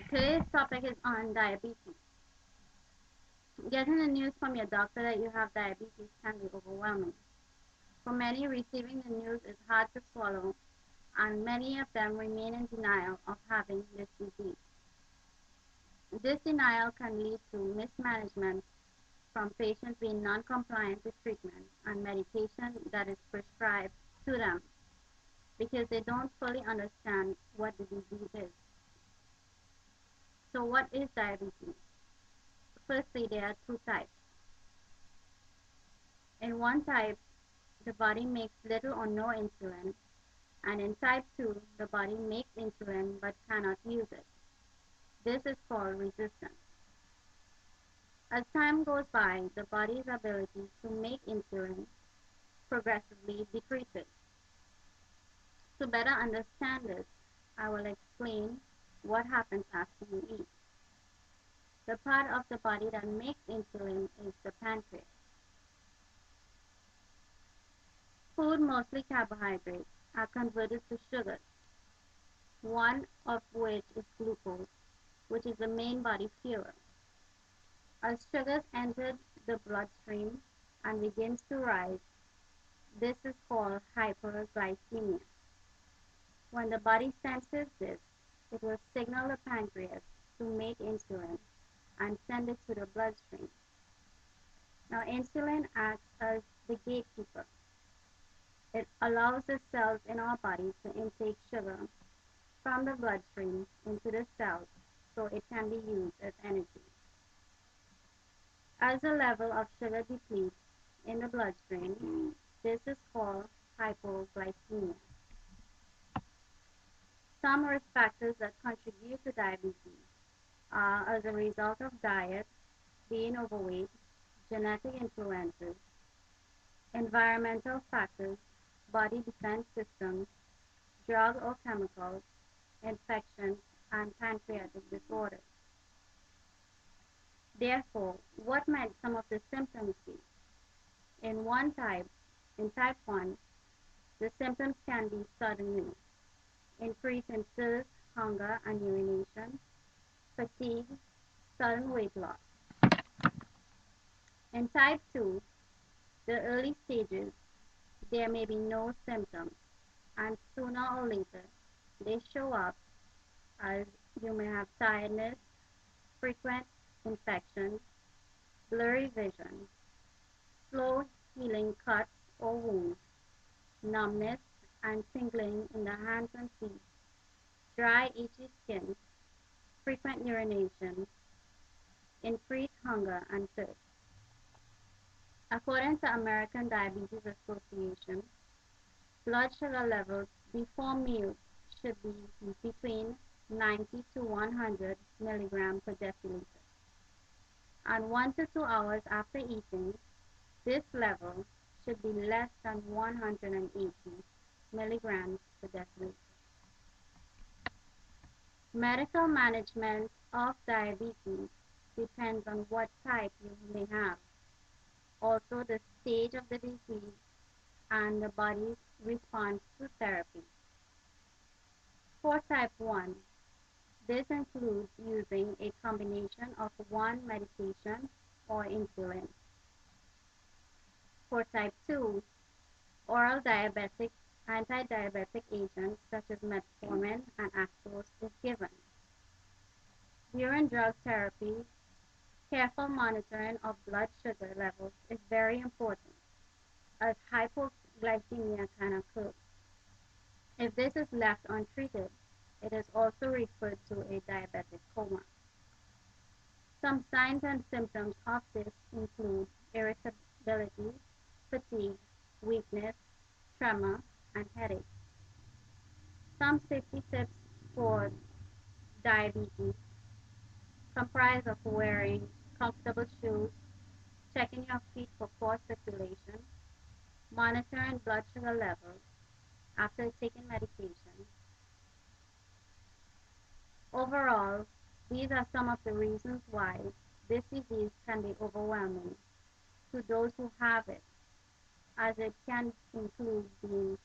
Today's topic is on diabetes. Getting the news from your doctor that you have diabetes can be overwhelming. For many, receiving the news is hard to swallow, and many of them remain in denial of having this disease. This denial can lead to mismanagement from patients being non-compliant with treatment and medication that is prescribed to them because they don't fully understand what the disease is. So what is diabetes? Firstly, there are two types. In one type, the body makes little or no insulin, and in type 2, the body makes insulin but cannot use it. This is called resistance. As time goes by, the body's ability to make insulin progressively decreases. To better understand this, I will explain what happens after you eat. The part of the body that makes insulin is the pancreas. Food, mostly carbohydrates, are converted to sugars, one of which is glucose, which is the main body fuel. As sugars enter the bloodstream and begins to rise, this is called hyperglycemia. When the body senses this, it will signal the pancreas to make insulin and send it to the bloodstream. Now, insulin acts as the gatekeeper. It allows the cells in our body to intake sugar from the bloodstream into the cells so it can be used as energy. As the level of sugar depletes in the bloodstream, this is called hypoglycemia. Some risk factors that contribute to diabetes are as a result of diet, being overweight, genetic influences, environmental factors, body defense systems, drug or chemicals, infections, and pancreatic disorders. Therefore, what might some of the symptoms be? In type 1, the symptoms can be suddenly increase in thirst, hunger, and urination, fatigue, sudden weight loss. In type 2, the early stages, there may be no symptoms, and sooner or later, they show up as you may have tiredness, frequent infections, blurry vision, slow healing cuts or wounds, numbness and tingling in the hands and feet, dry, itchy skin, frequent urination, increased hunger and thirst. According to American Diabetes Association, blood sugar levels before meals should be between 90 to 100 milligrams per deciliter. And 1 to 2 hours after eating, this level should be less than 180 milligrams per deciliter. Medical management of diabetes depends on what type you may have, also the stage of the disease and the body's response to therapy. For type 1, this includes using a combination of one medication or insulin. For type 2, oral diabetic anti-diabetic agents such as metformin and Actos is given. During drug therapy, careful monitoring of blood sugar levels is very important, as hypoglycemia can occur. If this is left untreated, it is also referred to a diabetic coma. Some signs and symptoms of this include irritability, fatigue, weakness, tremor, and headache. Some safety tips for diabetes comprise of wearing comfortable shoes, checking your feet for poor circulation, monitoring blood sugar levels after taking medication. Overall, these are some of the reasons why this disease can be overwhelming to those who have it, as it can include being